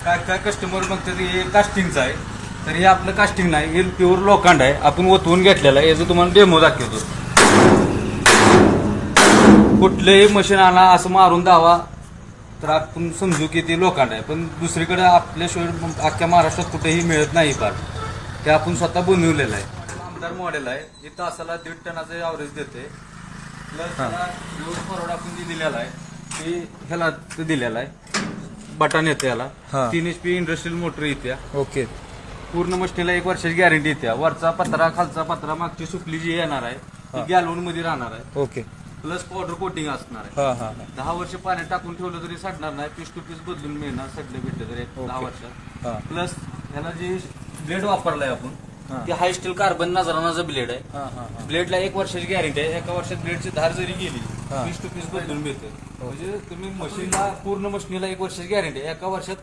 काय काय कस्टमर म्हणतात हे कास्टिंगचं आहे, तर हे आपलं कास्टिंग नाही, हे प्युअर लोखंड आहे. आपण ओतवून घेतलेलं आहे. याचं तुम्हाला डेमो दाखवतो. कुठलंही मशीन आणा असं मारून दावा तर आपण समजू की ते लोखंड आहे. पण दुसरीकडे आपल्याशिवाय अख्ख्या महाराष्ट्रात कुठेही मिळत नाही पार्ट. ते आपण स्वतः बनवलेलं आहे. आमदार मॉडेल आहे. हे तासाला 1.5 टनाचं ॲव्हरेज देते. प्लस फॉरवर्ड आपण जे दिलेला आहे ते ह्याला ते दिलेला आहे. बटन येते याला. 3 HP इंडस्ट्रियल मोटर येत्या. ओके. पूर्ण मशीनला 1 वर्षाची गॅरंटी येत्या. वरचा पत्रा, खालचा पत्रा, मागची सुकली जी येणार आहे ती गॅलवन मध्ये राहणार आहे. ओके. प्लस पावडर कोटिंग असणार आहे. 10 वर्ष पाण्यात टाकून ठेवलं तरी सडणार नाही. पीस टू पीस बदलून मिळणार सडले भेटले तरी 10 वर्षात. प्लस ह्याला जे ब्लेड वापरलाय आपण ते हाय स्टील कार्बन नजरानाचं ब्लेड आहे. ब्लेडला 1 वर्षाची गॅरंटी आहे. एका वर्षात ब्लेडची धार जरी गेली पीस टू पीस बदलून मिळते. म्हणजे तुम्ही मशीनला पूर्ण मशीनला 1 वर्षाची गॅरंटी आहे. एका वर्षात